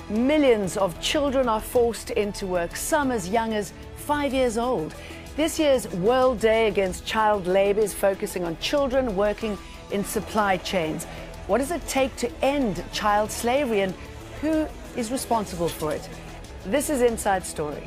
Millions of children are forced into work, some as young as 5 years old. This year's World Day Against Child Labour is focusing on children working in supply chains. What does it take to end child slavery, and who is responsible for it? This is Inside Story.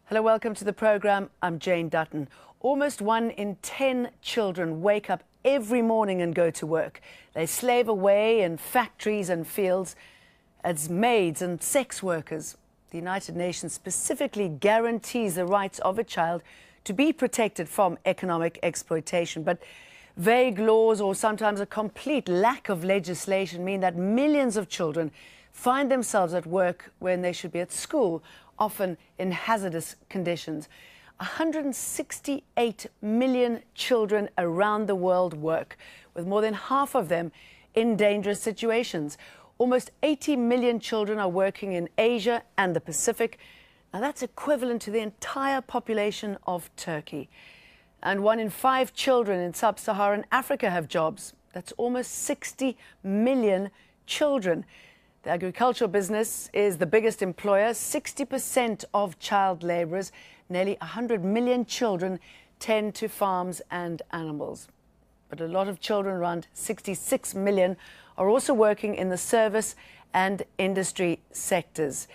Hello, welcome to the programme. I'm Jane Dutton. Almost 1 in 10 children wake up every morning and go to work. They slave away in factories and fields as maids and sex workers. The United Nations specifically guarantees the rights of a child to be protected from economic exploitation. But vague laws or sometimes a complete lack of legislation mean that millions of children find themselves at work when they should be at school, often in hazardous conditions. 168 million children around the world work, with more than half of them in dangerous situations. Almost 80 million children are working in Asia and the Pacific. Now that's equivalent to the entire population of Turkey. And 1 in 5 children in sub-Saharan Africa have jobs. That's almost 60 million children. The agricultural business is the biggest employer. 60% of child labourers, nearly 100 million children, tend to farms and animals. But a lot of children, around 66 million, are also working in the service and industry sectors.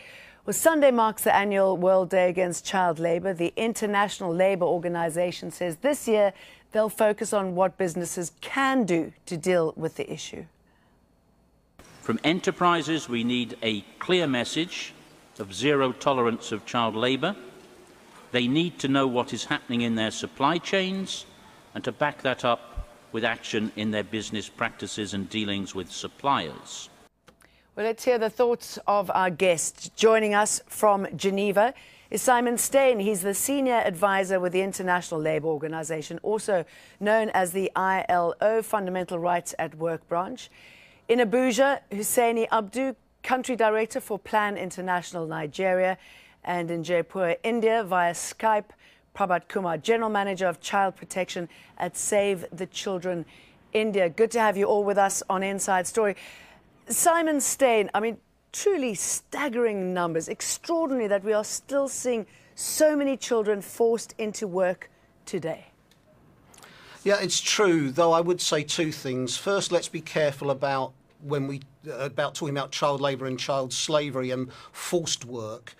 Well, Sunday marks the annual World Day Against Child Labour. The International Labour Organization says this year they'll focus on what businesses can do to deal with the issue. From enterprises, we need a clear message of zero tolerance of child labour. They need to know what is happening in their supply chains and to back that up with action in their business practices and dealings with suppliers. Well, let's hear the thoughts of our guest. Joining us from Geneva is Simon Steyne. He's the Senior Advisor with the International Labour Organization, also known as the ILO Fundamental Rights at Work branch. In Abuja, Hussaini Abdu, Country Director for Plan International Nigeria, and in Jaipur, India, via Skype, Prabhat Kumar, General Manager of Child Protection at Save the Children India. Good to have you all with us on Inside Story. Simon Steyne, I mean, truly staggering numbers. Extraordinary that we are still seeing so many children forced into work today. Yeah, it's true, though I would say 2 things. First, let's be careful about talking about child labour and child slavery and forced work.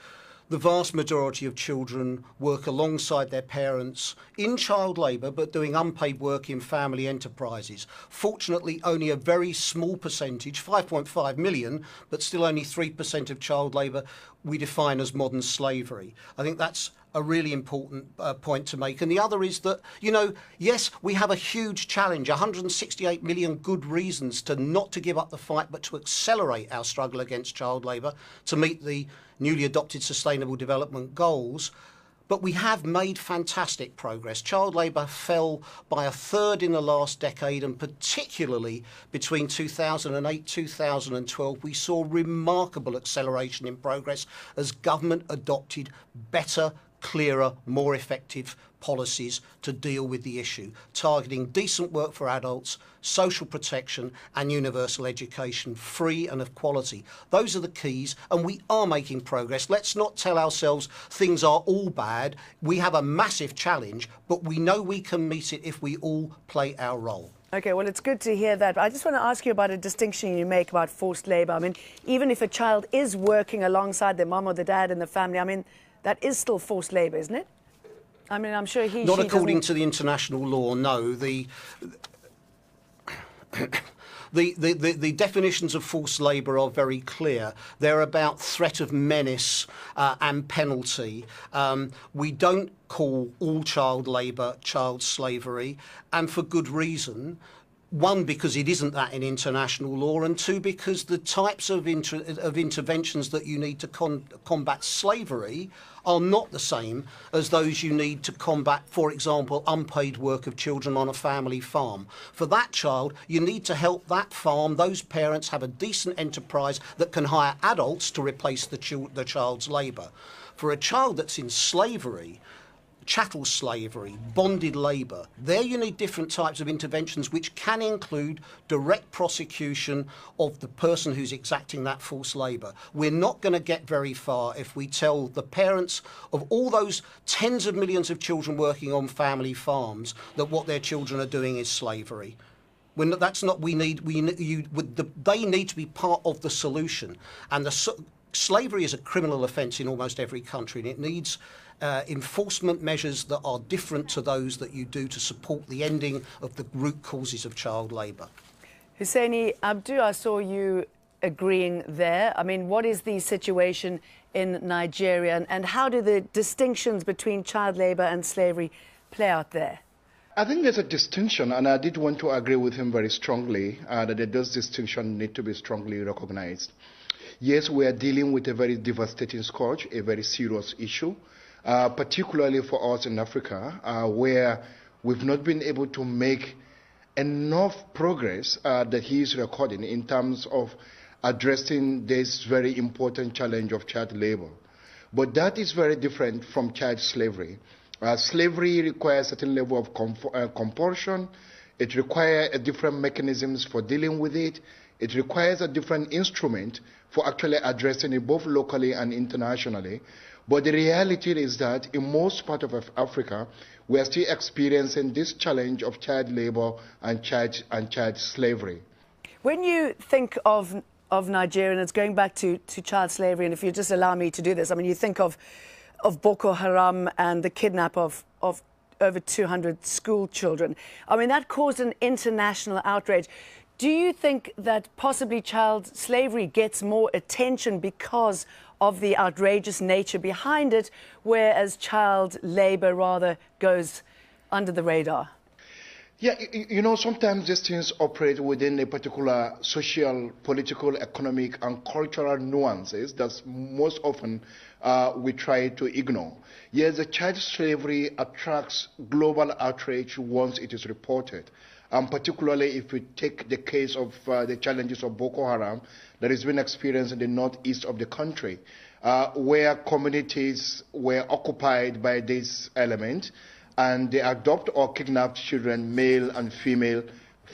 The vast majority of children work alongside their parents in child labour, but doing unpaid work in family enterprises. Fortunately, only a very small percentage, 5.5 million, but still only 3% of child labour we define as modern slavery. I think that's a really important point to make. And the other is that, you know, yes, we have a huge challenge, 168 million good reasons not to give up the fight, but to accelerate our struggle against child labour to meet the newly adopted Sustainable Development Goals. But we have made fantastic progress. Child labour fell by 1/3 in the last decade, and particularly between 2008 2012, we saw remarkable acceleration in progress as government adopted better, clearer, more effective policies to deal with the issue, targeting decent work for adults, social protection and universal education, free and of quality. Those are the keys, and we are making progress. Let's not tell ourselves things are all bad. We have a massive challenge, but we know we can meet it if we all play our role. Okay, well, it's good to hear that. But I just want to ask you about a distinction you make about forced labour. I mean, even if a child is working alongside their mum or the dad in the family, I mean, that is still forced labour, isn't it? I mean, I'm sure Not according to the international law, no. The definitions of forced labour are very clear. They're about threat of menace and penalty. We don't call all child labour child slavery, and for good reason. One, because it isn't that in international law, and two, because the types of interventions that you need to combat slavery are not the same as those you need to combat, for example, unpaid work of children on a family farm. For that child, you need to help that farm, those parents, have a decent enterprise that can hire adults to replace the child's labour. For a child that's in slavery, chattel slavery, bonded labour, there you need different types of interventions which can include direct prosecution of the person who's exacting that forced labour. We're not going to get very far if we tell the parents of all those tens of millions of children working on family farms that what their children are doing is slavery. That's not, they need to be part of the solution. And slavery is a criminal offence in almost every country, and it needs enforcement measures that are different to those that you do to support the ending of the root causes of child labour. Hussaini Abdu, I saw you agreeing there. I mean, what is the situation in Nigeria, and how do the distinctions between child labour and slavery play out there? I think there's a distinction, and I did want to agree with him very strongly that those distinctions need to be strongly recognized. Yes, we are dealing with a very devastating scourge, a very serious issue, particularly for us in Africa, where we've not been able to make enough progress that he is recording in terms of addressing this very important challenge of child labor. But that is very different from child slavery. Slavery requires a certain level of compulsion. It requires different mechanisms for dealing with it. It requires a different instrument for actually addressing it both locally and internationally. But the reality is that in most parts of Africa, we are still experiencing this challenge of child labor and child slavery. When you think of Nigeria, and it's going back to child slavery, and if you just allow me to do this, I mean, you think of Boko Haram and the kidnap of over 200 school children. I mean, that caused an international outrage. Do you think that possibly child slavery gets more attention because of the outrageous nature behind it, whereas child labour rather goes under the radar? Yeah, you know, sometimes these things operate within a particular social, political, economic, and cultural nuances that most often we try to ignore. Yes, the child slavery attracts global outrage once it is reported. Particularly if we take the case of the challenges of Boko Haram that has been experienced in the northeast of the country, where communities were occupied by this element, and they adopt or kidnap children, male and female,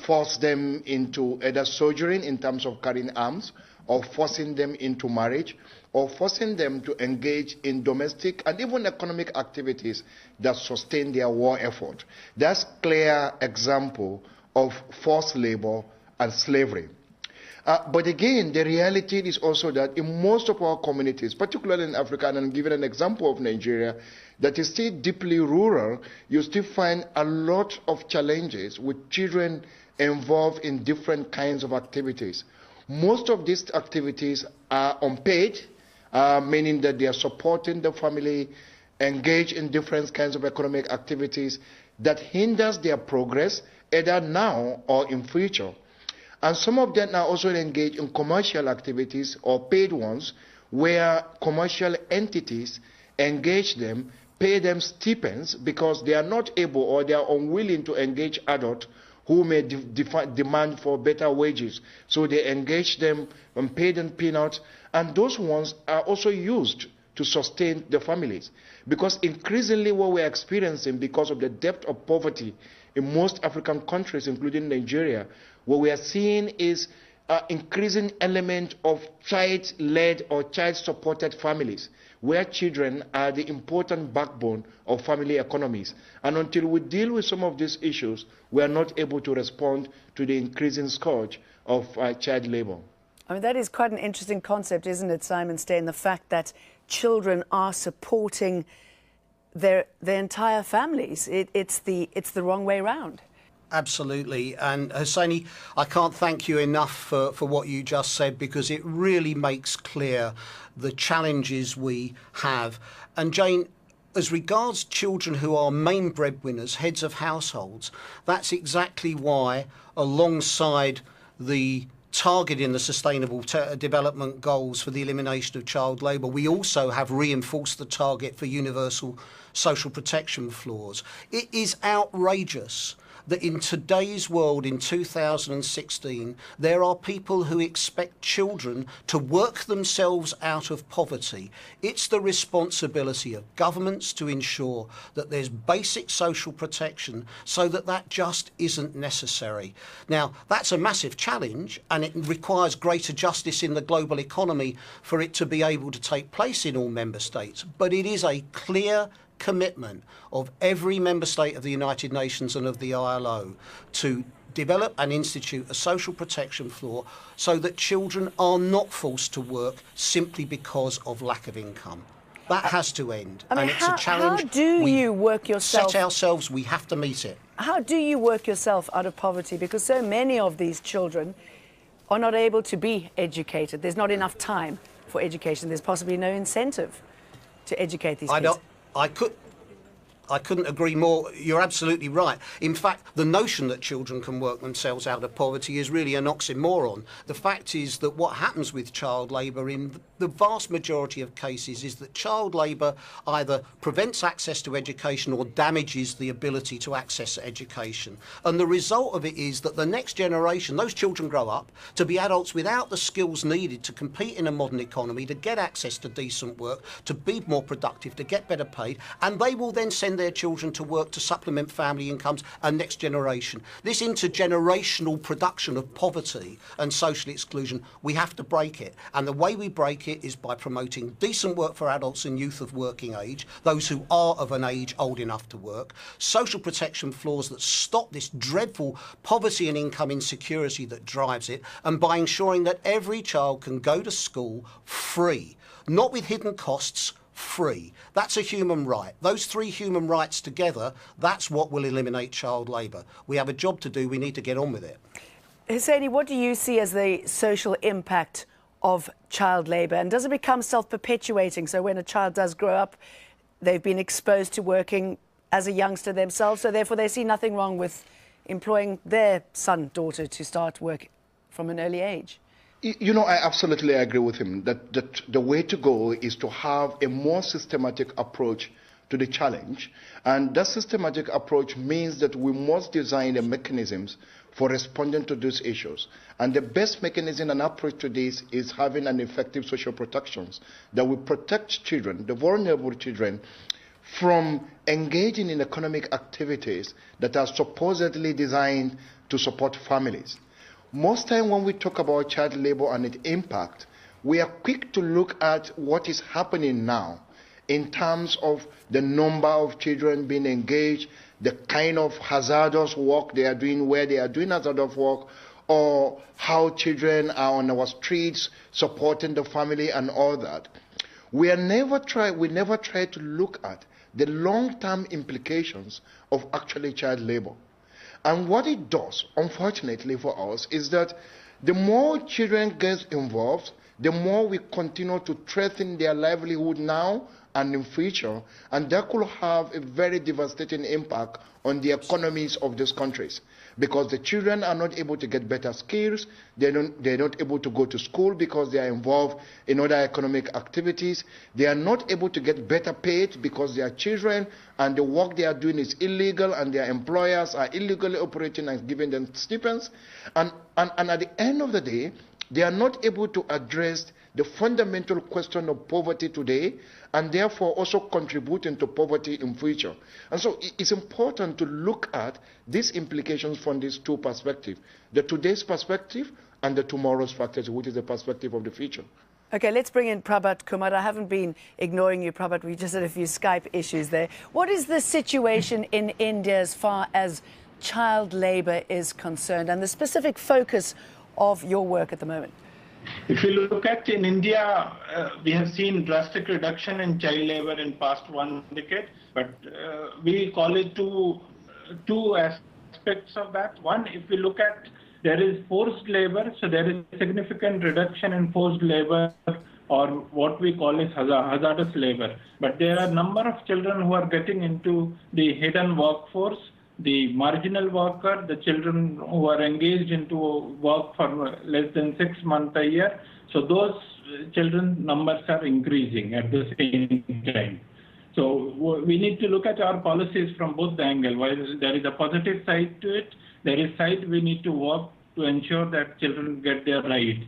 force them into either sojourning in terms of carrying arms, or forcing them into marriage, or forcing them to engage in domestic and even economic activities that sustain their war effort. That's a clear example of forced labor and slavery. But again, the reality is also that in most of our communities, particularly in Africa, and I'm giving an example of Nigeria, that is still deeply rural, you still find a lot of challenges with children involved in different kinds of activities. Most of these activities are unpaid, meaning that they are supporting the family, engage in different kinds of economic activities that hinders their progress either now or in future. And some of them are also engaged in commercial activities or paid ones where commercial entities engage them, pay them stipends because they are not able or they are unwilling to engage adults who may demand for better wages. So they engage them and pay them peanuts, and those ones are also used to sustain the families. Because increasingly what we're experiencing because of the depth of poverty in most African countries, including Nigeria, what we are seeing is an increasing element of child-led or child-supported families, where children are the important backbone of family economies. And until we deal with some of these issues, we are not able to respond to the increasing scourge of child labor. I mean, that is quite an interesting concept, isn't it, Simon Steyne? The fact that children are supporting their entire families. It's the wrong way around. Absolutely. And Hussaini, I can't thank you enough for what you just said, because it really makes clear the challenges we have. And Jane, as regards children who are main breadwinners, heads of households, that's exactly why, alongside the target in the Sustainable Development Goals for the elimination of child labour, we also have reinforced the target for universal social protection floors. It is outrageous that in today's world, in 2016, there are people who expect children to work themselves out of poverty. It's the responsibility of governments to ensure that there's basic social protection so that that just isn't necessary. Now, that's a massive challenge, and it requires greater justice in the global economy for it to be able to take place in all member states. But it is a clear commitment of every member state of the United Nations and of the ILO to develop and institute a social protection floor so that children are not forced to work simply because of lack of income. That has to end. I mean, and it's a challenge. How do you work yourself? Set ourselves, we have to meet it. How do you work yourself out of poverty? Because so many of these children are not able to be educated. There's not enough time for education. There's possibly no incentive to educate these kids. I couldn't agree more. You're absolutely right. In fact, the notion that children can work themselves out of poverty is really an oxymoron. The fact is that what happens with child labour in the vast majority of cases is that child labour either prevents access to education or damages the ability to access education. And the result of it is that the next generation, those children grow up to be adults without the skills needed to compete in a modern economy, to get access to decent work, to be more productive, to get better paid, and they will then send their children to work to supplement family incomes and next generation. This intergenerational production of poverty and social exclusion, we have to break it. And the way we break it is by promoting decent work for adults and youth of working age, those who are of an age old enough to work, social protection floors that stop this dreadful poverty and income insecurity that drives it, and by ensuring that every child can go to school free, not with hidden costs, free. That's a human right. Those three human rights together, that's what will eliminate child labour. We have a job to do. We need to get on with it. Hussaini, what do you see as the social impact of child labour? And does it become self-perpetuating? So when a child does grow up, they've been exposed to working as a youngster themselves, so therefore they see nothing wrong with employing their son, daughter to start work from an early age. You know, I absolutely agree with him that the way to go is to have a more systematic approach to the challenge. And that systematic approach means that we must design the mechanisms for responding to these issues. And the best mechanism and approach to this is having an effective social protections that will protect children, the vulnerable children, from engaging in economic activities that are supposedly designed to support families. Most time when we talk about child labor and its impact, we are quick to look at what is happening now in terms of the number of children being engaged, the kind of hazardous work they are doing, where they are doing hazardous work, or how children are on our streets supporting the family and all that. We never try to look at the long-term implications of actually child labor. And what it does, unfortunately for us, is that the more children get involved, the more we continue to threaten their livelihood now and in future, and that could have a very devastating impact on the economies of these countries, because the children are not able to get better skills, they're not able to go to school because they are involved in other economic activities, they are not able to get better paid because they are children and the work they are doing is illegal and their employers are illegally operating and giving them stipends, and at the end of the day, they are not able to address the fundamental question of poverty today, and therefore also contributing to poverty in future. And so it's important to look at these implications from these two perspectives, the today's perspective and the tomorrow's perspective, which is the perspective of the future. Okay, let's bring in Prabhat. Kumar, I haven't been ignoring you, Prabhat. We just had a few Skype issues there. What is the situation in India as far as child labour is concerned, and the specific focus of your work at the moment? If you look at in India, we have seen drastic reduction in child labor in past 1 decade, but we call it two aspects of that. One, if we look at, there is forced labor, so there is significant reduction in forced labor or what we call as hazardous labor. But there are a number of children who are getting into the hidden workforce, the marginal worker, the children who are engaged into work for less than 6 months a year. So those children numbers are increasing at the same time. So we need to look at our policies from both the angles. While there is a positive side to it, there is side we need to work to ensure that children get their rights.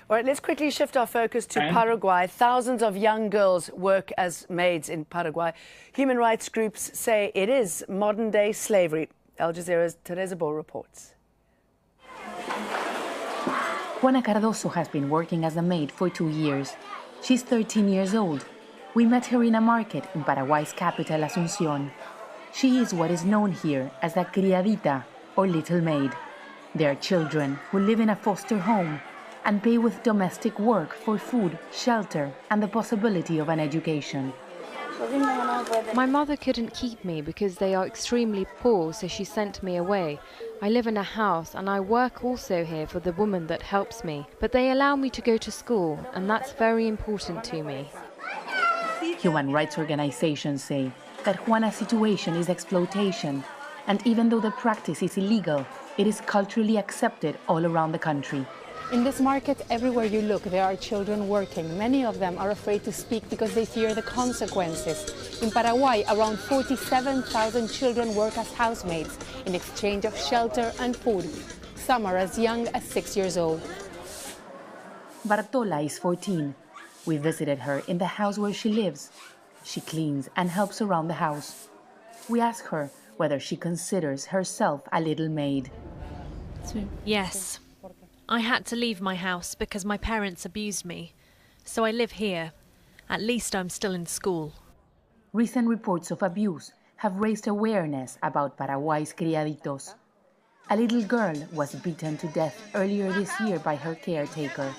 All right, let's quickly shift our focus to Paraguay. Thousands of young girls work as maids in Paraguay. Human rights groups say it is modern-day slavery. Al Jazeera's Teresa Bo reports. Juana Cardoso has been working as a maid for 2 years. She's 13 years old. We met her in a market in Paraguay's capital, Asunción. She is what is known here as a criadita, or little maid. They are children who live in a foster home and pay with domestic work for food, shelter, and the possibility of an education. My mother couldn't keep me because they are extremely poor, so she sent me away. I live in a house and I work also here for the woman that helps me, but they allow me to go to school, and that's very important to me. Human rights organizations say that Juana's situation is exploitation, and even though the practice is illegal, it is culturally accepted all around the country. In this market, everywhere you look, there are children working. Many of them are afraid to speak because they fear the consequences. In Paraguay, around 47,000 children work as housemaids in exchange of shelter and food. Some are as young as 6 years old. Bartola is 14. We visited her in the house where she lives. She cleans and helps around the house. We ask her whether she considers herself a little maid. Yes. I had to leave my house because my parents abused me. So I live here. At least I'm still in school. Recent reports of abuse have raised awareness about Paraguay's criaditos. A little girl was beaten to death earlier this year by her caretaker.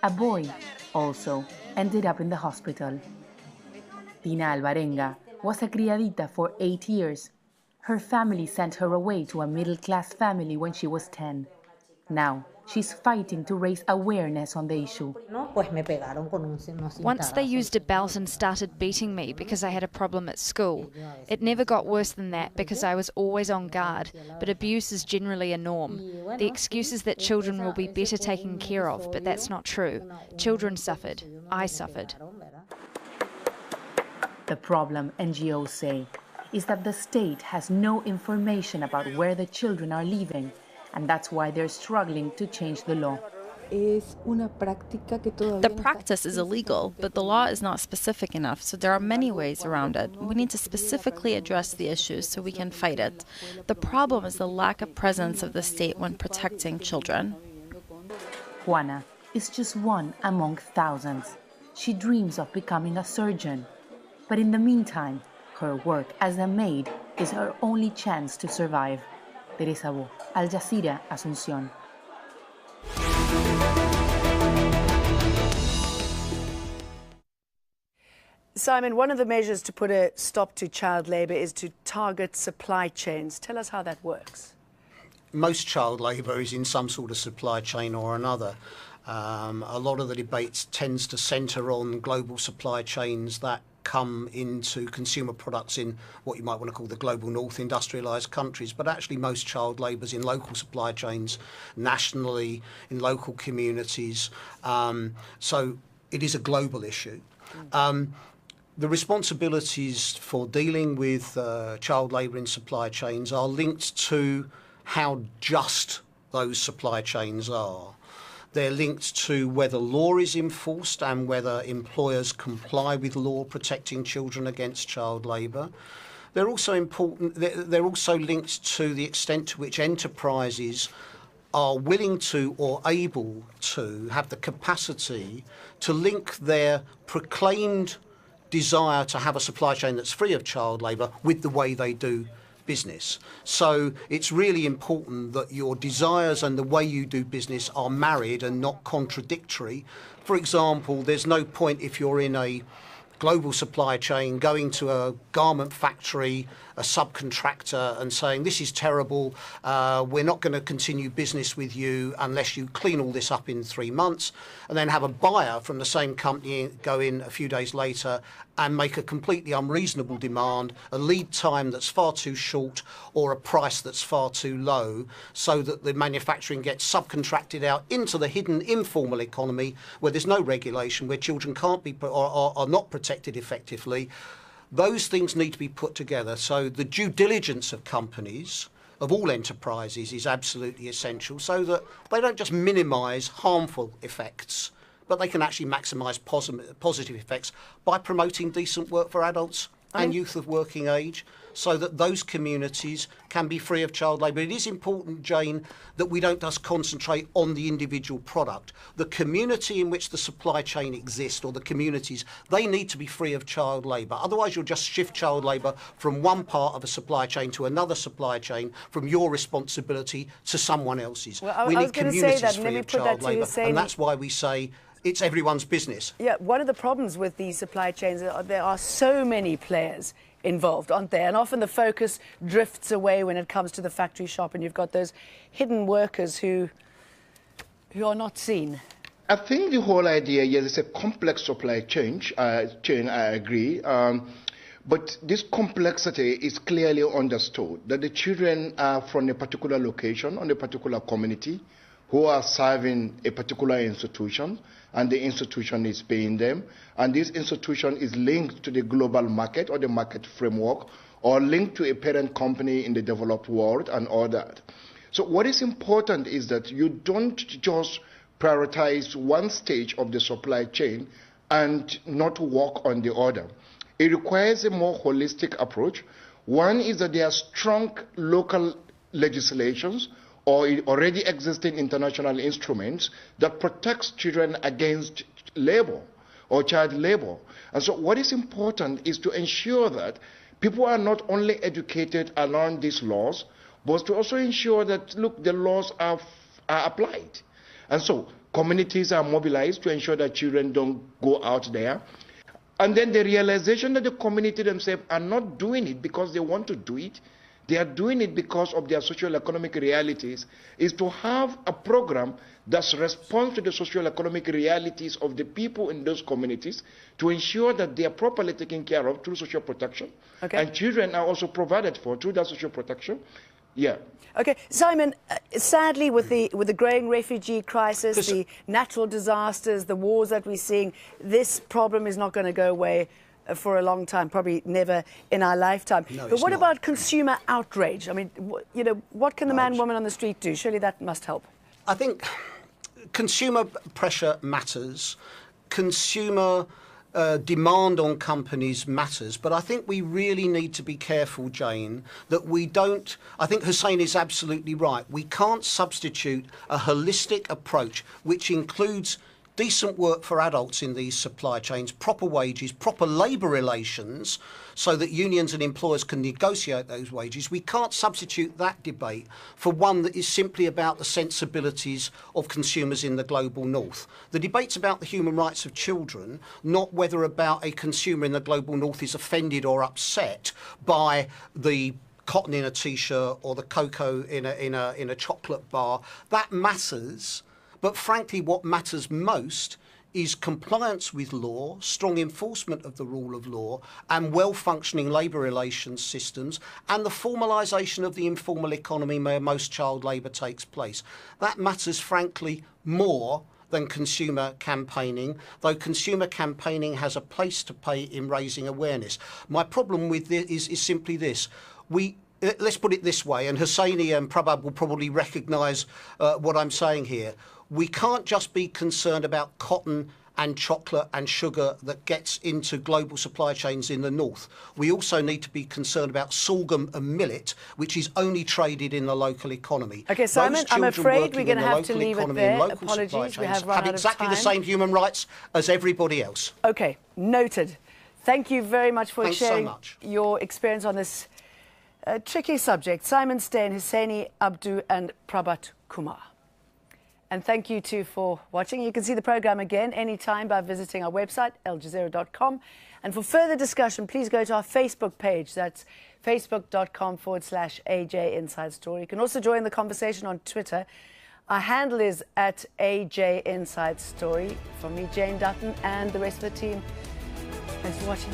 A boy also ended up in the hospital. Tina Alvarenga was a criadita for 8 years. Her family sent her away to a middle-class family when she was 10. Now, she's fighting to raise awareness on the issue. Once they used a belt and started beating me because I had a problem at school. It never got worse than that because I was always on guard, but abuse is generally a norm. The excuse is that children will be better taken care of, but that's not true. Children suffered. I suffered. The problem, NGOs say, is that the state has no information about where the children are living, and that's why they're struggling to change the law. The practice is illegal, but the law is not specific enough, so there are many ways around it. We need to specifically address the issues so we can fight it. The problem is the lack of presence of the state when protecting children. Juana is just one among thousands. She dreams of becoming a surgeon, but in the meantime, her work as a maid is her only chance to survive. Teresa Bo, Al Jazeera, Asunción. Simon, one of the measures to put a stop to child labour is to target supply chains. Tell us how that works. Most child labour is in some sort of supply chain or another. A lot of the debate tends to centre on global supply chains that come into consumer products in what you might want to call the global north, industrialised countries, but actually most child labour is in local supply chains, nationally, in local communities. So it is a global issue. The responsibilities for dealing with child labour in supply chains are linked to how just those supply chains are. They're linked to whether law is enforced and whether employers comply with law protecting children against child labour. They're also important. They're also linked to the extent to which enterprises are willing to or able to have the capacity to link their proclaimed desire to have a supply chain that's free of child labour with the way they do business. So it's really important that your desires and the way you do business are married and not contradictory. For example, there's no point if you're in a global supply chain going to a garment factory a subcontractor and saying, this is terrible, we're not going to continue business with you unless you clean all this up in 3 months, and then have a buyer from the same company go in a few days later and make a completely unreasonable demand, a lead time that's far too short or a price that's far too low, so that the manufacturing gets subcontracted out into the hidden informal economy where there's no regulation, where children can't be or are not protected effectively. Those things need to be put together. So the due diligence of companies, of all enterprises, is absolutely essential, so that they don't just minimise harmful effects, but they can actually maximise positive effects by promoting decent work for adults and youth of working age, so that those communities can be free of child labour. It is important, Jane, that we don't just concentrate on the individual product. The community in which the supply chain exists, or the communities, they need to be free of child labour. Otherwise, you'll just shift child labour from one part of a supply chain to another supply chain, from your responsibility to someone else's. Well, we need communities free of child labour, Hussaini. and that's why we say it's everyone's business. Yeah, one of the problems with these supply chains, there are so many players involved, aren't there? And often the focus drifts away when it comes to the factory shop, and you've got those hidden workers who are not seen. I think the whole idea, yes, it's a complex supply chain, I agree. But this complexity is clearly understood, that the children are from a particular location, on a particular community, who are serving a particular institution, and the institution is paying them, and this institution is linked to the global market or the market framework, or linked to a parent company in the developed world and all that. So what is important is that you don't just prioritize one stage of the supply chain and not work on the other. It requires a more holistic approach. One is that there are strong local legislations or already existing international instruments that protects children against labor or child labor. And so what is important is to ensure that people are not only educated around these laws, but to also ensure that, look, the laws are applied. And so communities are mobilized to ensure that children don't go out there. And then the realization that the community themselves are not doing it because they want to do it, they are doing it because of their socio-economic realities, is to have a program that responds to the socio-economic realities of the people in those communities, to ensure that they are properly taken care of through social protection. Okay. And children are also provided for through that social protection. Yeah. Okay, Simon, sadly with the growing refugee crisis, the natural disasters, the wars that we're seeing, this problem is not going to go away for a long time, probably never in our lifetime. No, but what about consumer outrage? I mean, you know, what can the man, woman on the street do? Surely that must help. I think consumer pressure matters. Consumer demand on companies matters, but I think we really need to be careful, Jane, that we don't. I think Hussaini is absolutely right. We can't substitute a holistic approach which includes decent work for adults in these supply chains, proper wages, proper labour relations, so that unions and employers can negotiate those wages. We can't substitute that debate for one that is simply about the sensibilities of consumers in the global north. The debate's about the human rights of children, not whether about a consumer in the global north is offended or upset by the cotton in a t-shirt or the cocoa in a chocolate bar. That matters. But frankly, what matters most is compliance with law, strong enforcement of the rule of law, and well-functioning labour relations systems, and the formalisation of the informal economy where most child labour takes place. That matters, frankly, more than consumer campaigning, though consumer campaigning has a place to play in raising awareness. My problem with this is simply this. Let's put it this way, and Hussaini and Prabhat will probably recognise what I'm saying here. We can't just be concerned about cotton and chocolate and sugar that gets into global supply chains in the north. We also need to be concerned about sorghum and millet, which is only traded in the local economy. Okay, Simon, I'm afraid we're going to have to leave it there. Apologies, we have run out of time. Exactly the same human rights as everybody else. Okay, noted. Thank you very much for sharing your experience on this tricky subject. Simon Steyne, Hussaini Abdu and Prabhat Kumar. And thank you too for watching. You can see the programme again anytime by visiting our website, aljazeera.com. And for further discussion, please go to our Facebook page. That's facebook.com/AJ Inside Story. You can also join the conversation on Twitter. Our handle is @AJ Inside Story. From me, Jane Dutton, and the rest of the team. Thanks for watching.